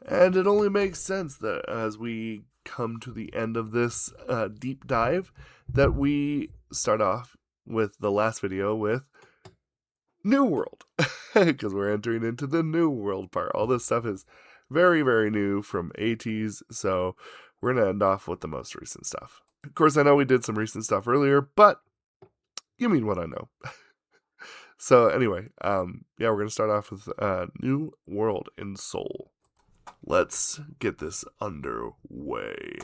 And it only makes sense that as we come to the end of this deep dive, that we start off with the last video with New World, because we're entering into the New World part. All this stuff is very, very new from Ateez, so we're going to end off with the most recent stuff. Of course, I know we did some recent stuff earlier, but you mean what I know. So anyway, yeah, we're going to start off with New World in Seoul. Let's get this underway.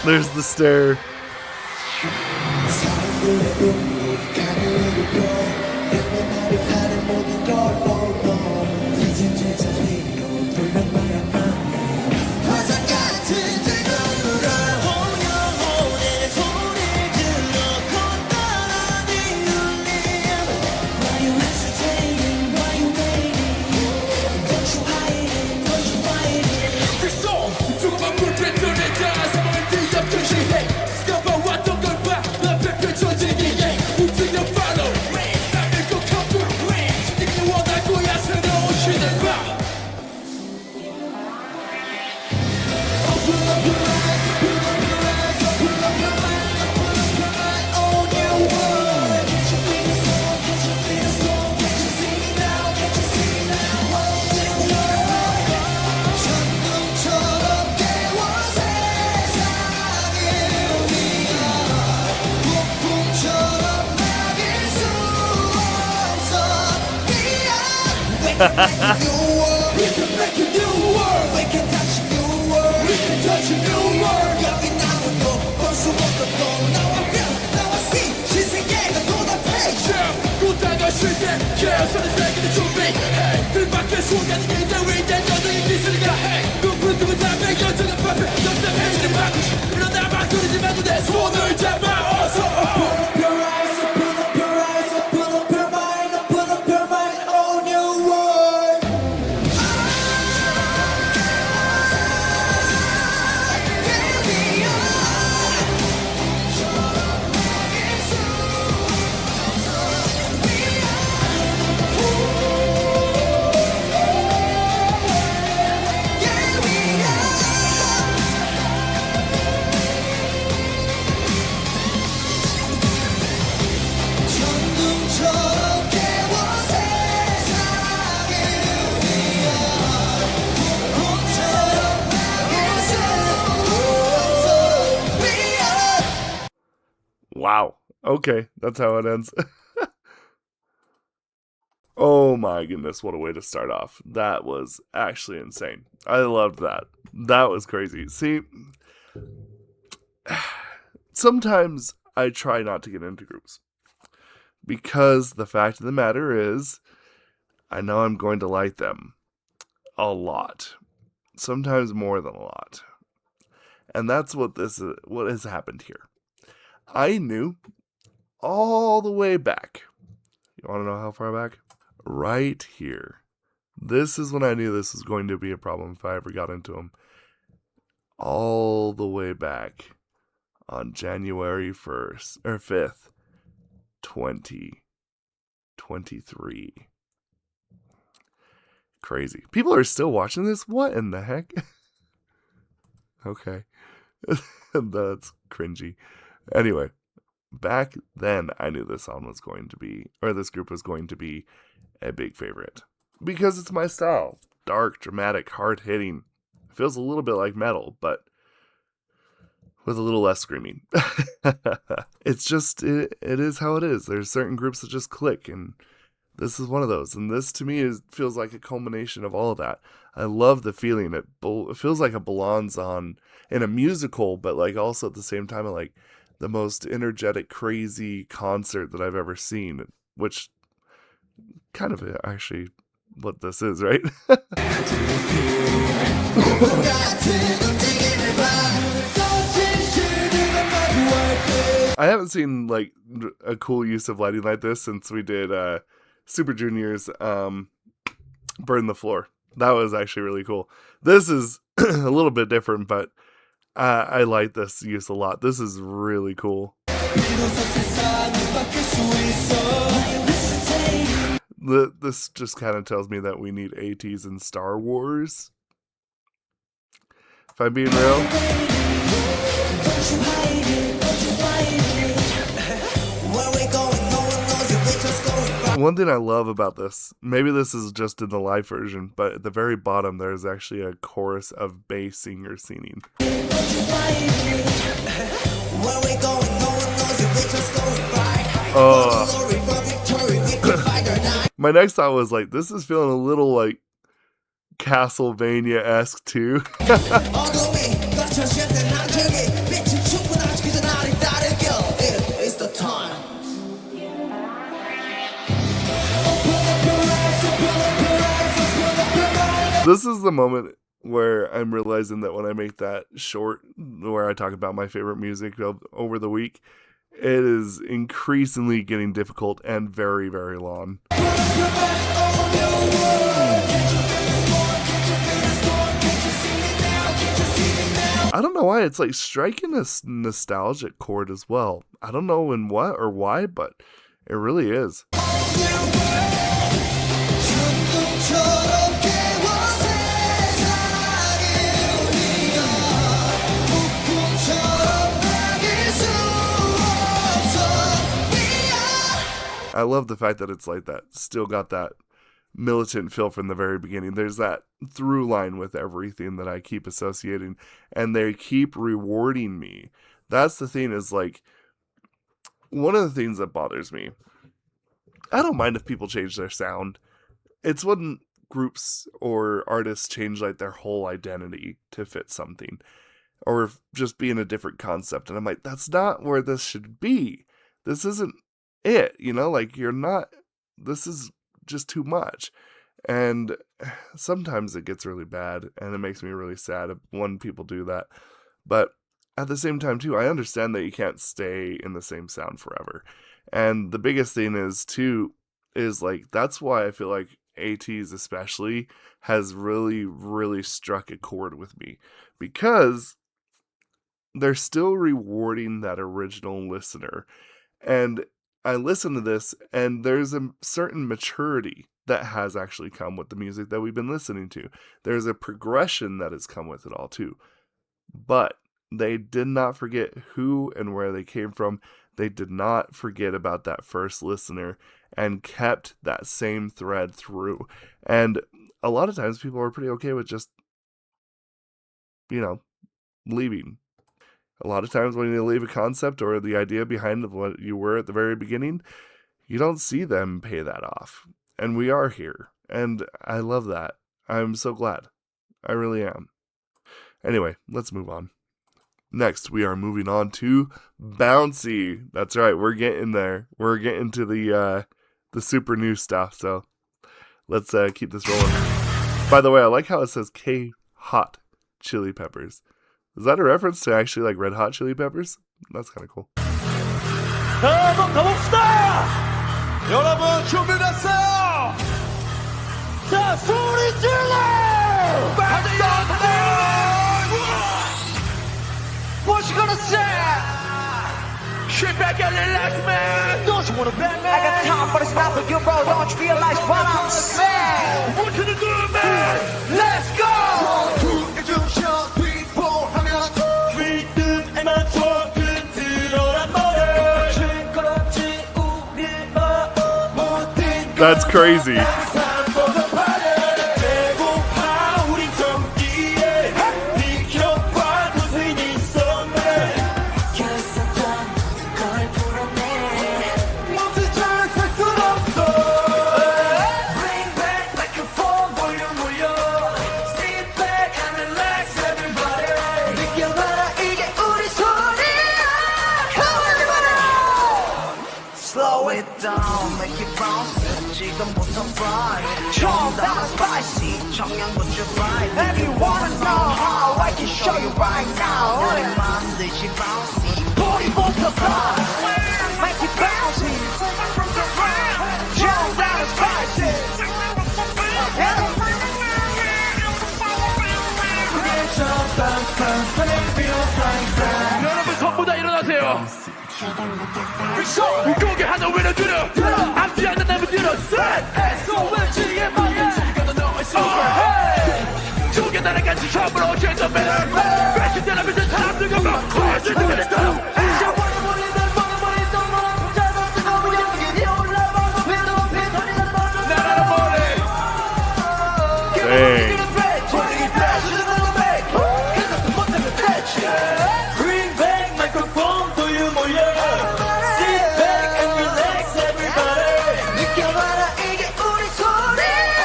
There's the stare. We can make a new world. We can touch a new world. We can touch a new world. 여기 나무도 볼 수 없었고 Now I feel, now I see. 신세계가 쏟아 page. 꽃다가 쉴때 계속해서 세계를 준비해. 빛밖의 순간이 이제 위대한 여정의 기술이가 해. 눈부른 뜨거운 담배 여정의 파편. 역사 페이지를 바꾸시. 일어나 막소리지 말고 내 손을 잡아 어서. Open up your eyes, open up your eyes, open up your mind, open up your mind. Oh new world. Okay, that's how it ends. Oh my goodness, what a way to start off. That was actually insane. I loved that. That was crazy. See, sometimes I try not to get into groups because the fact of the matter is, I know I'm going to like them a lot, sometimes more than a lot. And that's what has happened here. I knew all the way back. You want to know how far back? Right here. This is when I knew this was going to be a problem if I ever got into them. All the way back on January 1st or 5th, 2023. Crazy. People are still watching this? What in the heck? Okay. That's cringy. Anyway, back then I knew this song was going to be, or this group was going to be a big favorite. Because it's my style. Dark, dramatic, hard hitting. Feels a little bit like metal, but with a little less screaming. It's just, it is how it is. There's certain groups that just click, and this is one of those. And this to me feels like a culmination of all of that. I love the feeling. It feels like it belongs on in a musical, but like also at the same time, like the most energetic, crazy concert that I've ever seen, which kind of actually what this is, right? I haven't seen like a cool use of lighting like this since we did Super Junior's Burn the Floor. That was actually really cool. This is a little bit different, but I like this use a lot. This is really cool. This just kind of tells me that we need Ateez in Star Wars. If I'm being real. One thing I love about this, maybe this is just in the live version, but at the very bottom there's actually a chorus of bass singer singing. My next thought was like, this is feeling a little like Castlevania-esque too. This is the moment where I'm realizing that when I make that short where I talk about my favorite music over the week, it is increasingly getting difficult and very, very long. I don't know why it's like striking a nostalgic chord as well. I don't know in what or why, but it really is. I love the fact that it's like that. Still got that militant feel from the very beginning. There's that through line with everything that I keep associating, and they keep rewarding me. That's the thing, is like, one of the things that bothers me, I don't mind if people change their sound. It's when groups or artists change like their whole identity to fit something, or just be in a different concept. And I'm like, that's not where this should be. This isn't it, like this is just too much. And sometimes it gets really bad and it makes me really sad when people do that. But at the same time too, I understand that you can't stay in the same sound forever. And the biggest thing is like, that's why I feel like Ateez especially has really, really struck a chord with me, because they're still rewarding that original listener. And I listen to this, and there's a certain maturity that has actually come with the music that we've been listening to. There's a progression that has come with it all too. But they did not forget who and where they came from. They did not forget about that first listener and kept that same thread through. And a lot of times people are pretty okay with just, leaving. A lot of times when you leave a concept or the idea behind what you were at the very beginning, you don't see them pay that off. And we are here. And I love that. I'm so glad. I really am. Anyway, let's move on. Next, we are moving on to Bouncy. That's right, we're getting there. We're getting to the super new stuff, so let's keep this rolling. By the way, I like how it says K-Hot Chili Peppers. Is that a reference to actually like Red Hot Chili Peppers? That's kind of cool. 한번 가봅시다! 여러분 준비됐어요? 자, 소리 질러! What you gonna say? Sit back and relax, man! Don't you wanna bet, man? I got time for this now for you, bro. Don't you realize what I'm saying? What can you do, man? Let's go! 리듬에만 조금 들어란 말을 그렇지 우리만 모든 That's crazy. 배고파 우린 경기에 비켜봐 도생이 있었네 결석한 걸 풀어내 모두 잘살 순 없어 Bring back microphone 볼륨 올려 Sit back and relax everybody 느껴봐라 이게 우리 소리야 Come on everybody Slow it down make it bounce 지금부터 fly 처음 따라 spicy 청양고추 fry If you wanna know how I can show you right now 우리 만들지 bouncy 보리부터 fly Make it bouncy 처음 따라 spicy 여러분 전부 다 일어나세요 무거우게 하나 외려들어 앞뒤 안 나면 들어 SOS의 방에 지금도 너의 super 두개 날아간지 처음으로 제저 better Fashion television 사람들과 막 보여줄 때가 됐다 나라는 머리 Dang. Bring back microphone do you more Sit back and relax everybody 느껴봐라 이게 우리 소리야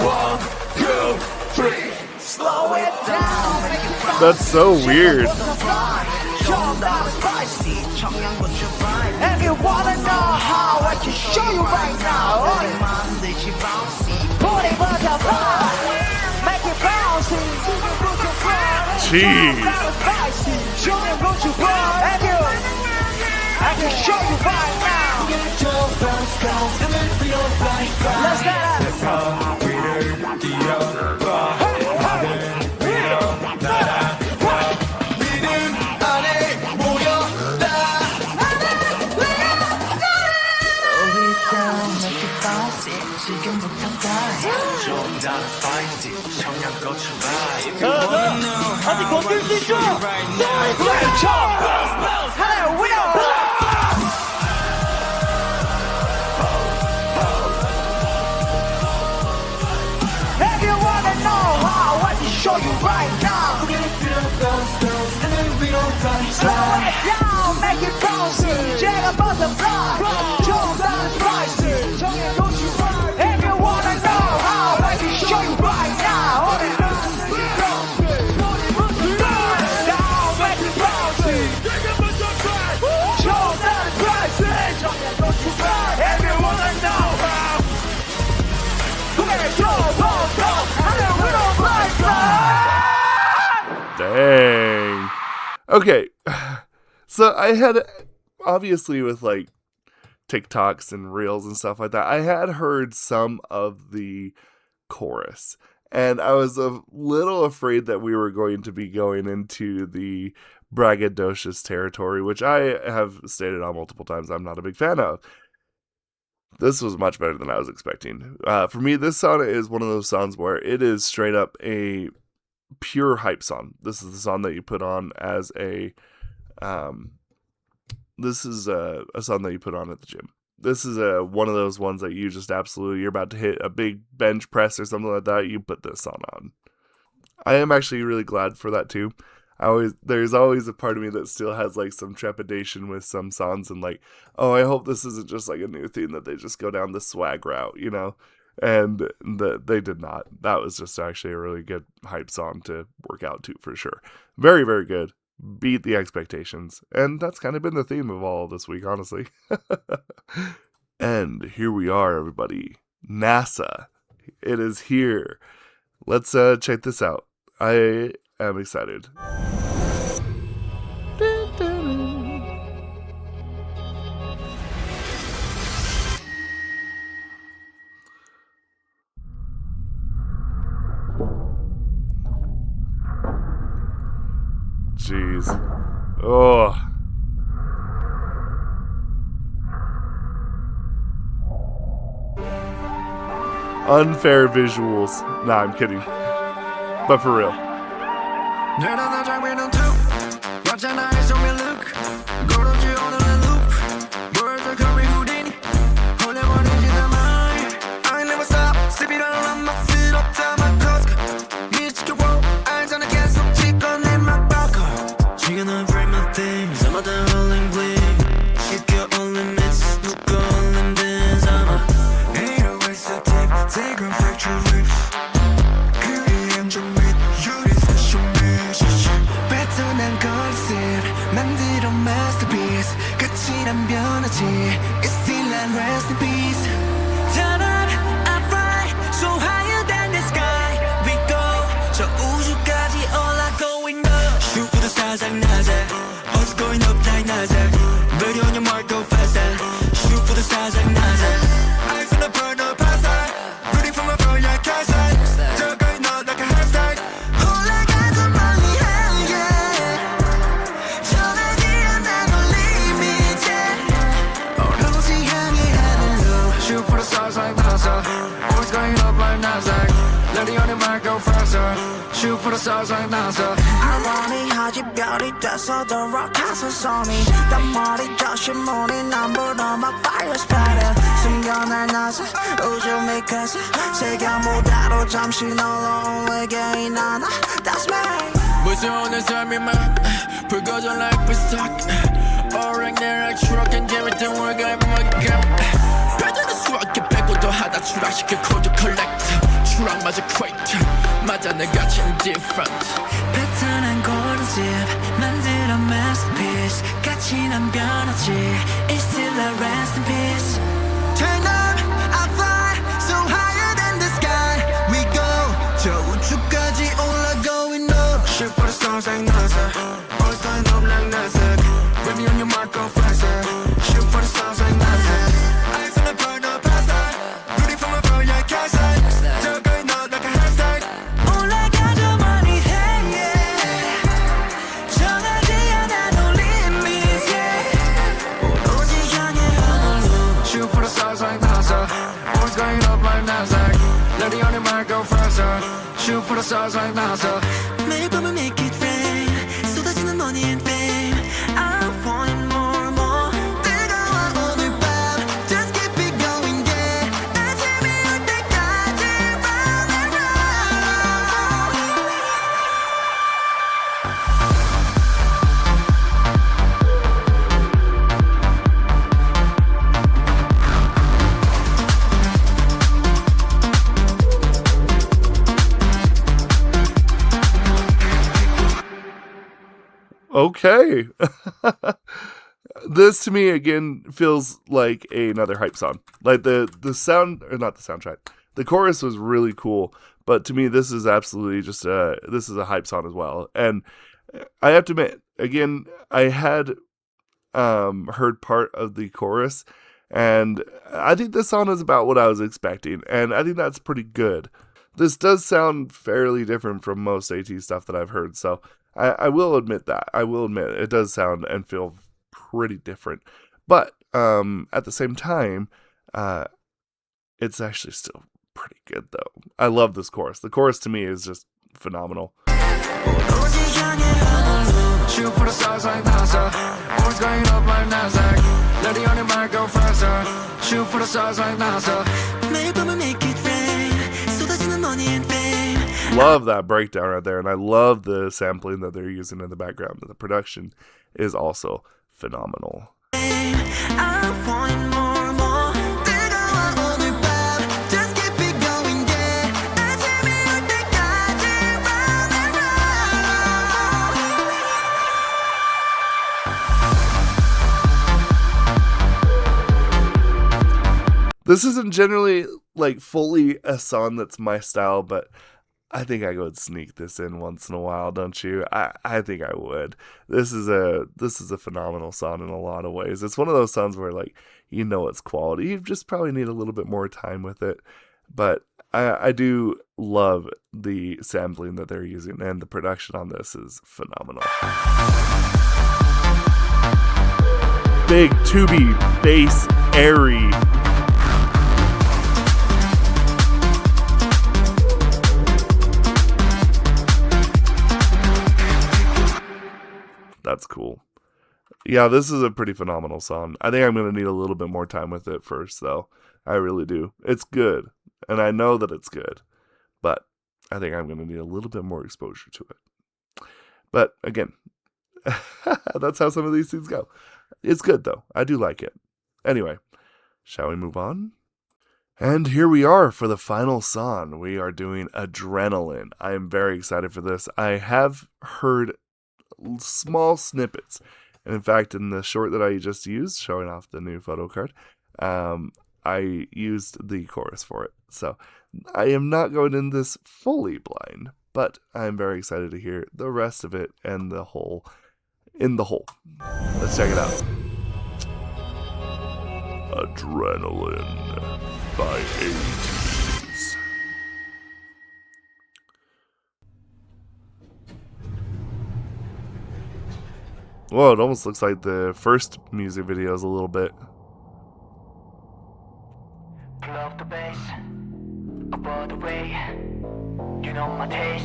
1, 2, 3 Slow it down make it bounce That's so weird. If you wanna know how I can show you right now Put it butterfly Make it bouncy Jeez. Show me what you want If you I can show you right now Let's get it 아직 건들 수 있죠? 소리 쳐! 하나 위로 If you wanna know how I can show you right now Slow it down, make it bouncy 제가 butterfly 좀 다른 spicy If you wanna know how I can show you right now Down, make it bouncy 좀 다른 spicy If you wanna know how Dang. Okay. So I had, obviously with like TikToks and Reels and stuff like that, I had heard some of the chorus. And I was a little afraid that we were going to be going into the braggadocious territory, which I have stated on multiple times I'm not a big fan of. This was much better than I was expecting. For me, this song is one of those songs where it is straight up a pure hype song. This is the song that you put on as a song that you put on at the gym. This is one of those ones that you just absolutely, you're about to hit a big bench press or something like that, you put this song on. I am actually really glad for that too. there's always a part of me that still has like some trepidation with some songs, and like, oh, I hope this isn't just like a new theme that they just go down the swag route, you know. And they did not. That was just actually a really good hype song to work out to for sure. Very, very good. Beat the expectations. And that's kind of been the theme of all this week, honestly. And here we are, everybody. NASA. It is here. Let's check this out. I am excited. Jeez. Oh. Unfair visuals. Nah, I'm kidding. But for real. It's still and rest in peace. Turn up, I fly so higher than the sky. We go 저 우주까지 올라가고 있는 Shoot for the stars like NASA. Us going up like NASA. Ready on your mark, go faster. Shoot for the stars like NASA. Eyes on the burn up past that. Ready for my flow, yeah, cast that. 저거 있는 like a hashtag. 올라가도 멀리 향해. 전하지 않아도 limit. 오로지 향해 하늘로. Shoot for the stars like NASA. Always going up like Nasdaq. Ready on your mark, go faster. Shoot for the stars like NASA. 아무리 하지 별이 돼서도 rock하는 소리 단 머리 조심 머리 남보다 막 fire spreader 숨겨날 나서 우주 밑에서 세계보다도 잠시 널 올리게 나나 That's me 무서운 삶이만 불거져 like we stuck 오락내락 추락한 재밌던 월가의 먹잇감 배달의 수학에 빼고도 하다 추락시켜 코드 컬렉터 추락마저 크레이트 맞아 내 가치는 different 패턴한 골든집 만들어 masterpiece 가치 난 변하지 It's still a rest in peace Turn up, I fly so higher than the sky We go 저 우주까지 올라가고 up Shoot for the stars like NASA Always going up like NASA Ready on your mark, go faster Shoot for the stars like NASA Eyes on the burn up past that Ready for my flow, yeah, cast that 저거 있는 like a hashtag 올라가죠 많이 해 정하지 않아도 limit 오로지 향해 하늘로 Shoot for the stars like NASA Always going up like Nasdaq Ready on your mark, go faster Shoot for the stars like NASA 매일 밤을 make it rain 쏟아지는 money and fame I want it more and more 뜨거워 오늘 밤 Just keep it going yeah 아침이 올 때까지 round and round Okay. This to me again feels like another hype song. Like the sound, or not the soundtrack. The chorus was really cool, but to me this is absolutely just this is a hype song as well. And I have to admit, again, I had heard part of the chorus, and I think this song is about what I was expecting, and I think that's pretty good. This does sound fairly different from most Ateez stuff that I've heard, so I will admit that. I will admit it does sound and feel pretty different. But at the same time, it's actually still pretty good, though. I love this chorus. The chorus to me is just phenomenal. 오로지 향해 하늘로 Shoot for the stars like NASA Always going up like Nasdaq Ready on your mark, go faster Shoot for the stars like NASA 매일 밤을 make it rain 쏟아지는 money and fame love that breakdown right there, and I love the sampling that they're using in the background. The production is also phenomenal. I want more. 뜨거워 오늘 밤. Just keep it going, yeah. 아침이 올 때까지 round and round. This isn't generally like fully a song that's my style, but I think I would sneak this in once in a while, don't you? I think I would. This is a phenomenal song in a lot of ways. It's one of those songs where, like, you know it's quality. You just probably need a little bit more time with it. But I do love the sampling that they're using, and the production on this is phenomenal. Big tubey bass, airy. That's cool. Yeah, this is a pretty phenomenal song. I think I'm going to need a little bit more time with it first, though. I really do. It's good, and I know that it's good, but I think I'm going to need a little bit more exposure to it. But again, that's how some of these things go. It's good, though. I do like it. Anyway, shall we move on? And here we are for the final song. We are doing Adrenaline. I am very excited for this. I have heard small snippets, and in fact, in the short that I just used, showing off the new photo card, I used the chorus for it. So I am not going in this fully blind, but I'm very excited to hear the rest of it and the whole in the whole. Let's check it out. Adrenaline by Ateez. Whoa, it almost looks like the first music videos a little bit. Love the bass, above the way. You know my taste,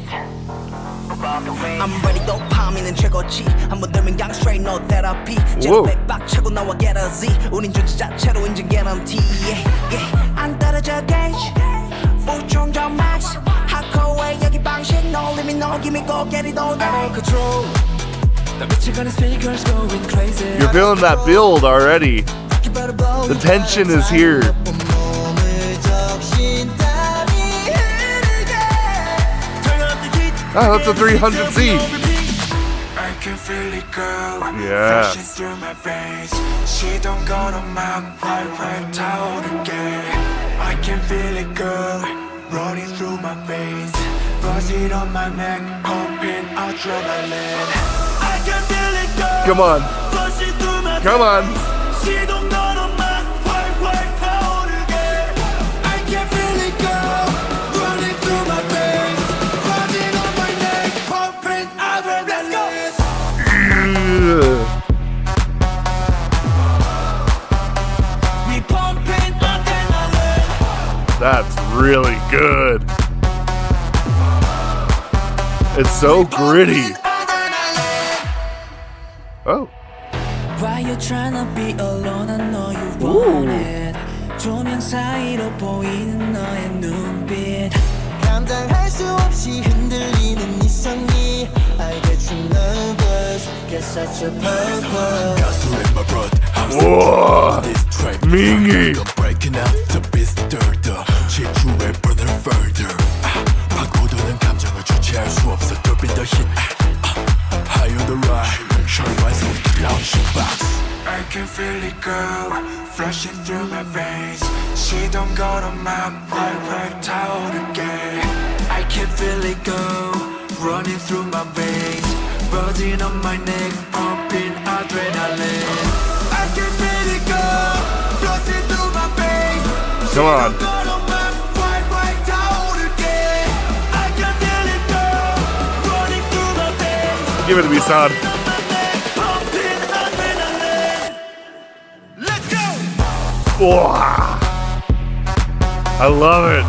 above the way. I'm ready go 파미는 최고지. 한번 들면 양 straight no therapy. 제로 백박 차고 나와 get a Z. 우린 존재 자체로 인증 guarantee. 안 떨어져 gauge, full 충전 max. Hardcore 여기 방식 no limit no gimme go get it all day. Control. You're feeling that build already. The tension is here. Oh, that's a 300Z. I can feel it go. Yeah. Flashing through my veins. She don't go to my right out again. I can feel it go. Running through my veins. Buzzing on my neck. Pumping adrenaline. I can feel it go. Come on. Flashing through my Come on. veins. She don't go to my right out again. I can feel it go. Running through my veins. Buzzing on my neck. Pumping adrenaline. We pumping adrenaline. That's really good. It's so gritty. Oh. Why you tryna be alone? I know you want it. 조명 사이로 보이는 너의 눈빛. 감당할 수 없이 흔들리는 이성이. I get you nervous. Get such a purpose. Gasoline in my blood. I'm Whoa. this track. Mingy. I'm breaking out the beast dirter. 질주에 burn it further. 파고드는 감정을 주체할 수 없어. Durbin the hit. High on the ride. Short rise on the launching box. I can feel it go. Flashing through my veins. She don't go to my right out again. I can feel it go. Running through my veins. Buzzing on my neck. Pumping adrenaline. I can feel it go. Flashing through my veins. Come on. Give it to me, son. Whoa. I love it.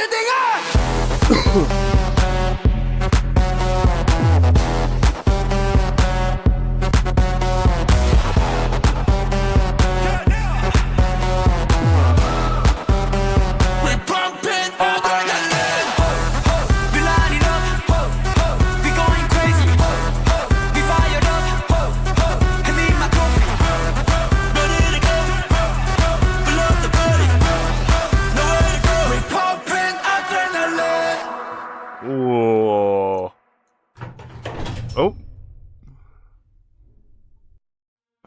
We pumping adrenaline. We light it up. We going crazy. We fired up. Hand me my trophy. Ready to go. We love the party. Nowhere to go. We pumping adrenaline. Whoa. Oh.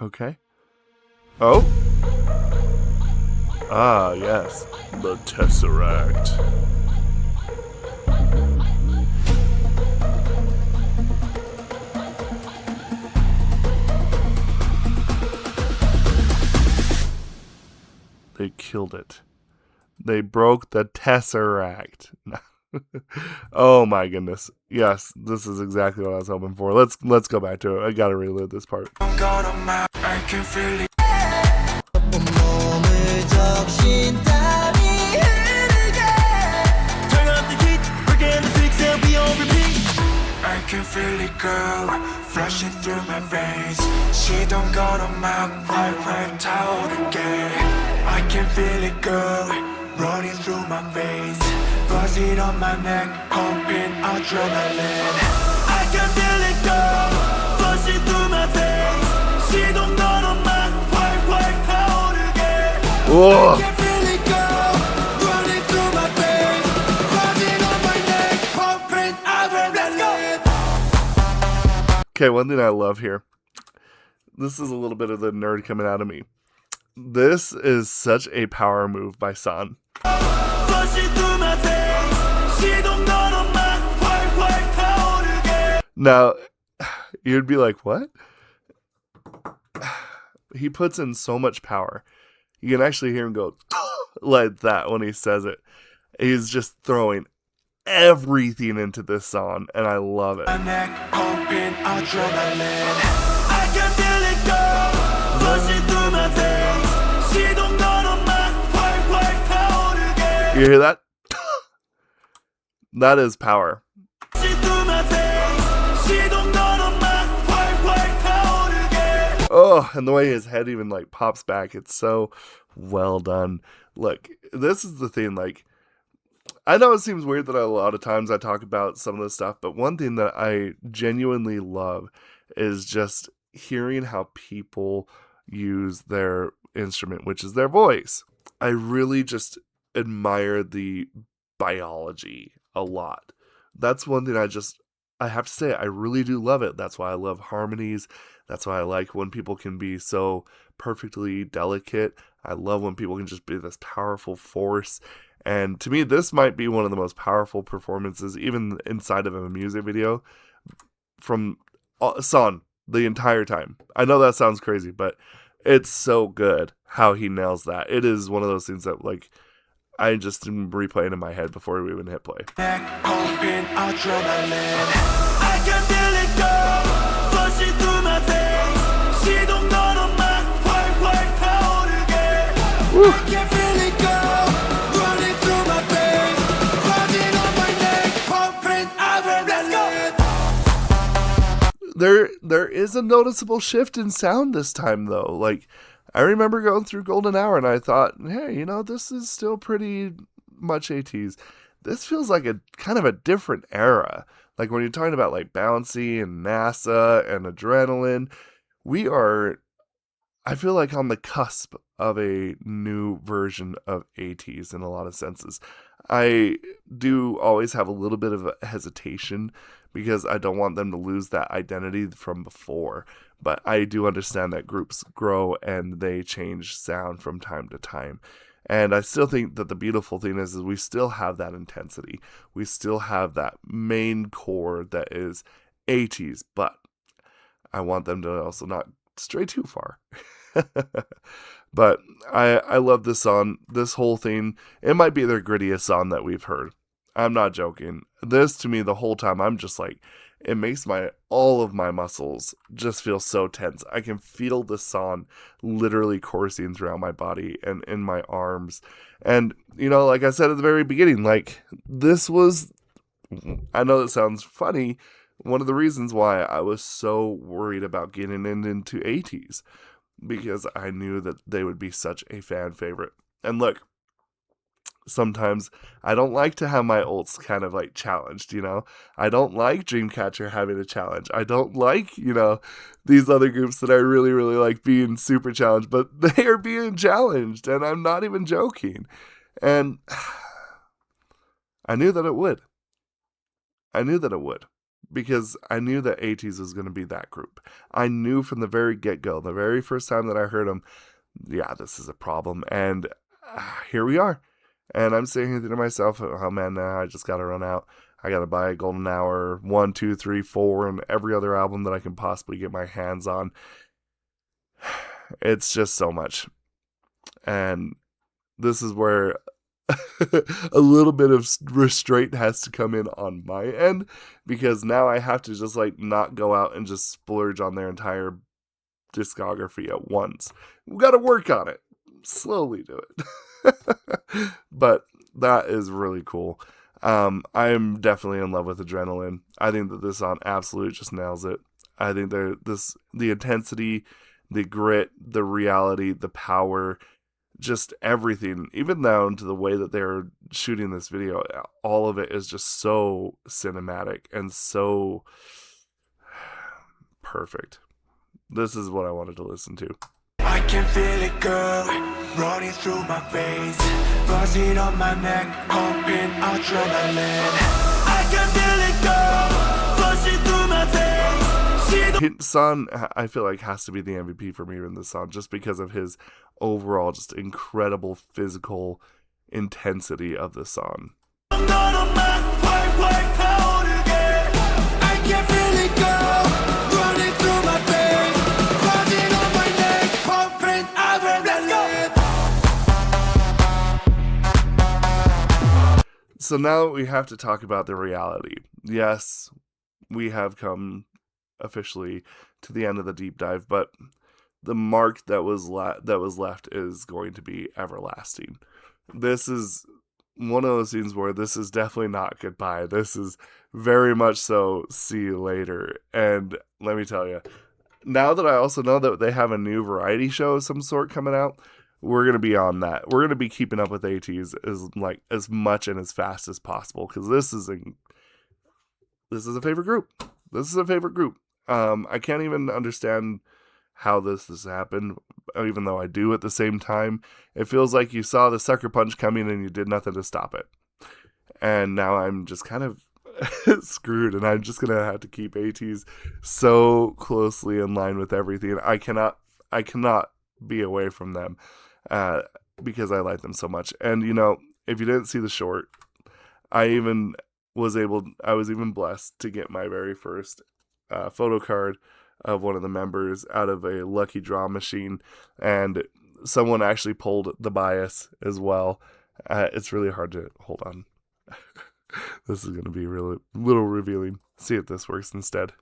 Okay. Oh. Ah, yes. The Tesseract. They killed it. They broke the Tesseract. Oh my goodness. Yes, this is exactly what I was hoping for. Let's go back to it. I gotta relive this part. I can feel it. Turn up the heat, forget the pics, they'll be on repeat. I can feel it, girl, flashing through my veins. She don't got a mouth, I towel again. I can feel it, girl, running through my veins. Buzzing on my neck, pumping adrenaline. I can feel it, girl, flashing through my veins. She don't got a mouth, white towel again. Whoa. I can feel it, girl, running through my veins. Buzzing on my neck, pumping adrenaline. Okay, one thing I love here. This is a little bit of the nerd coming out of me. This is such a power move by San. Flashing through my veins. She don't got a mouth, white towel again. Now, you'd be like, what? He puts in so much power. You can actually hear him go like that when he says it. He's just throwing everything into this song, and I love it. My neck pumping adrenaline. I can feel it, girl, flashing through my veins. She don't got a mouth, white towel again. You hear that? That is power. Flashing through my veins. She don't got a mouth, white towel again. Oh, and the way his head even like pops back, it's so well done. Look, this is the thing, like, I know it seems weird that a lot of times I talk about some of this stuff, but one thing that I genuinely love is just hearing how people use their instrument, which is their voice. I really just admire the biology a lot. That's one thing I have to say, I really do love it. That's why I love harmonies. That's why I like when people can be so perfectly delicate. I love when people can just be this powerful force. And to me, this might be one of the most powerful performances, even inside of a music video, from San the entire time. I know that sounds crazy, but it's so good how he nails that. It is one of those things that, like, I just am replaying in my head before we even hit play. Neck pumping adrenaline. I can feel it, girl, flashing through my veins. She don't got a mouth, white towel again. I can feel it, girl, running through my veins. Buzzing on my neck, pumping adrenaline. There is a noticeable shift in sound this time, though. Like, I remember going through Golden Hour and I thought, hey, you know, this is still pretty much Ateez. This feels like a kind of a different era. Like when you're talking about like Bouncy and NASA and Adrenaline, we are, I feel like, on the cusp of a new version of Ateez in a lot of senses. I do always have a little bit of a hesitation because I don't want them to lose that identity from before. But I do understand that groups grow and they change sound from time to time. And I still think that the beautiful thing is we still have that intensity. We still have that main core that is Ateez, but I want them to also not stray too far. But I love this song, this whole thing. It might be their grittiest song that we've heard. I'm not joking. This, to me, the whole time, I'm just like, it makes all of my muscles just feel so tense. I can feel the song literally coursing throughout my body and in my arms. And, like I said at the very beginning, like, this was, I know that sounds funny, one of the reasons why I was so worried about getting into Ateez, because I knew that they would be such a fan favorite. And look, sometimes I don't like to have my ults kind of like challenged, I don't like Dreamcatcher having a challenge. I don't like, these other groups that I really, really like being super challenged, but they are being challenged, and I'm not even joking. And I knew that it would. Because I knew that Ateez was going to be that group. I knew from the very get-go, the very first time that I heard them, yeah, this is a problem. And here we are. And I'm sitting here to myself, oh man, now I just got to run out. I got to buy Golden Hour 1, 2, 3, 4, and every other album that I can possibly get my hands on. It's just so much. And this is where a little bit of restraint has to come in on my end, because now I have to just like not go out and just splurge on their entire discography at once. We got to work on it. Slowly do it. But that is really cool. I'm definitely in love with Adrenaline. I think that this song absolutely just nails it. I think the intensity, the grit, the reality, the power, just everything, even down to the way that they're shooting this video, all of it is just so cinematic and so perfect. This is what I wanted to listen to. I can feel it, girl, running through my veins, buzzing on my neck, pumping adrenaline. I can feel it, girl, buzzing through my veins. Son, I feel like, has to be the MVP for me in this song, just because of his overall just incredible physical intensity of the song. I'm not on my white powder again. I can feel it, girl, running through my veins, buzzing on my neck, pumping adrenaline. So now we have to talk about the reality. Yes, we have come officially to the end of the deep dive, but the mark that was left is going to be everlasting. This is one of those scenes where this is definitely not goodbye. This is very much so see you later. And let me tell you, now that I also know that they have a new variety show of some sort coming out, we're going to be on that. We're going to be keeping up with Ateez as much and as fast as possible, because this is a favorite group. This is a favorite group. I can't even understand how this has happened, even though I do at the same time. It feels like you saw the sucker punch coming and you did nothing to stop it. And now I'm just kind of screwed, and I'm just going to have to keep Ateez so closely in line with everything. I cannot be away from them because I like them so much. And, if you didn't see the short, I was even blessed to get my very first photo card of one of the members out of a lucky draw machine, and someone actually pulled the bias as well. It's really hard to hold on. This is going to be really little revealing. See if this works instead.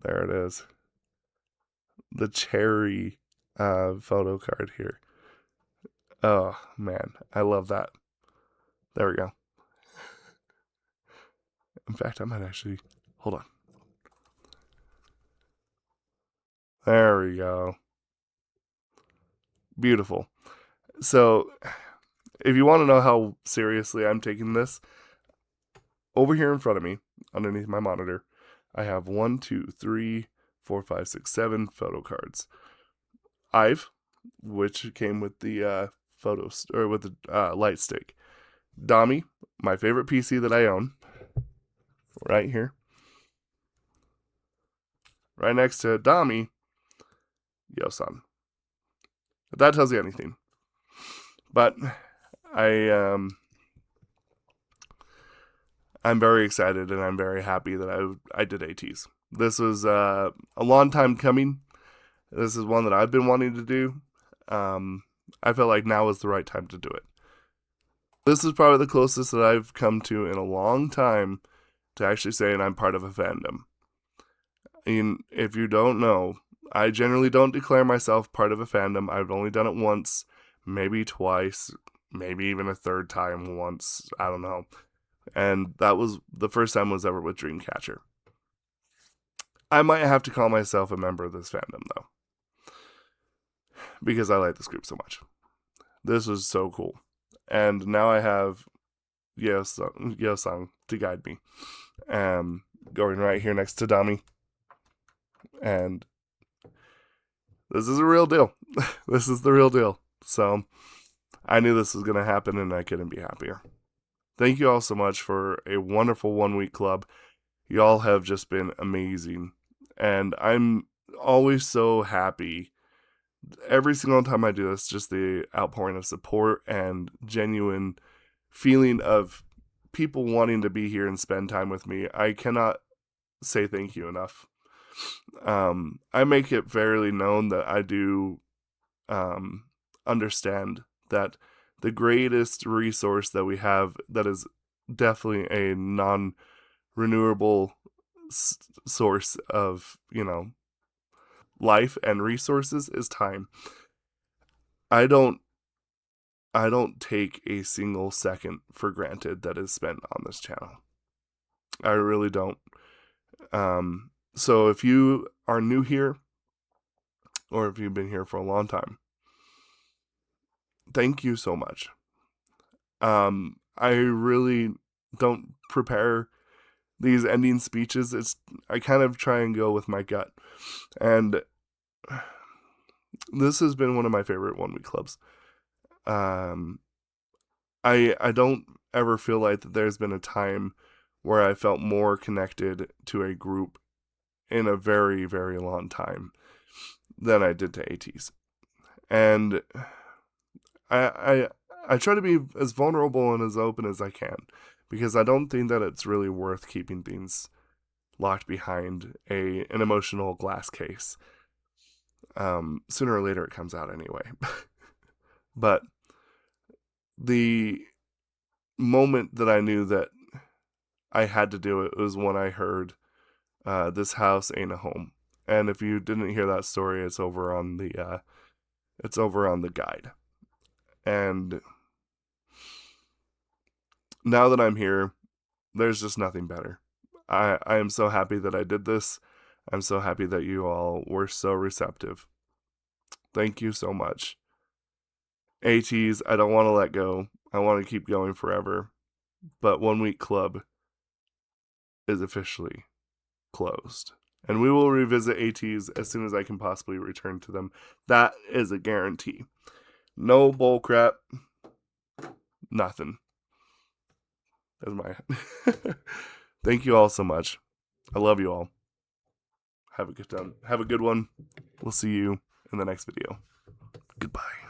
There it is. The cherry photo card here. Oh man, I love that. There we go. In fact, I might actually hold on. There we go. Beautiful. So, if you want to know how seriously I'm taking this, over here in front of me, underneath my monitor, I have 1, 2, 3, 4, 5, 6, 7 photo cards. Which came with the light stick. Dami, my favorite PC that I own, right here. Right next to Dami, Yosan. If that tells you anything. But I'm very excited, and I'm very happy that I did Ateez. This was a long time coming. This is one that I've been wanting to do. I felt like now is the right time to do it. This is probably the closest that I've come to in a long time to actually saying I'm part of a fandom. And if you don't know, I generally don't declare myself part of a fandom. I've only done it once, maybe twice, maybe even a third time once. I don't know. And that was the first time was ever with Dreamcatcher. I might have to call myself a member of this fandom, though, because I like this group so much. This was so cool. And now I have Yo-sung to guide me. Going right here next to Dami. And this is a real deal. This is the real deal. So I knew this was going to happen, and I couldn't be happier. Thank you all so much for a wonderful 1 week club. Y'all have just been amazing. And I'm always so happy. Every single time I do this, just the outpouring of support and genuine feeling of people wanting to be here and spend time with me. I cannot say thank you enough. I make it fairly known that I do understand that the greatest resource that we have that is definitely a non-renewable source of, life and resources is time. I don't take a single second for granted that is spent on this channel. I really don't. So if you are new here, or if you've been here for a long time, thank you so much. I really don't prepare these ending speeches. I kind of try and go with my gut. And this has been one of my favorite 1 week clubs. I don't ever feel like that there's been a time where I felt more connected to a group in a very, very long time than I did to Ateez. And I try to be as vulnerable and as open as I can, because I don't think that it's really worth keeping things locked behind an emotional glass case. Sooner or later it comes out anyway. But the moment that I knew that I had to do it was when I heard "This House Ain't a Home." And if you didn't hear that story, it's over on the guide. And now that I'm here, there's just nothing better. I am so happy that I did this. I'm so happy that you all were so receptive. Thank you so much. Ateez, I don't want to let go. I want to keep going forever. But 1 week club is officially closed. And we will revisit Ateez as soon as I can possibly return to them. That is a guarantee. No bull crap. Nothing. That's my... Thank you all so much. I love you all. Have a good one. We'll see you in the next video. Goodbye.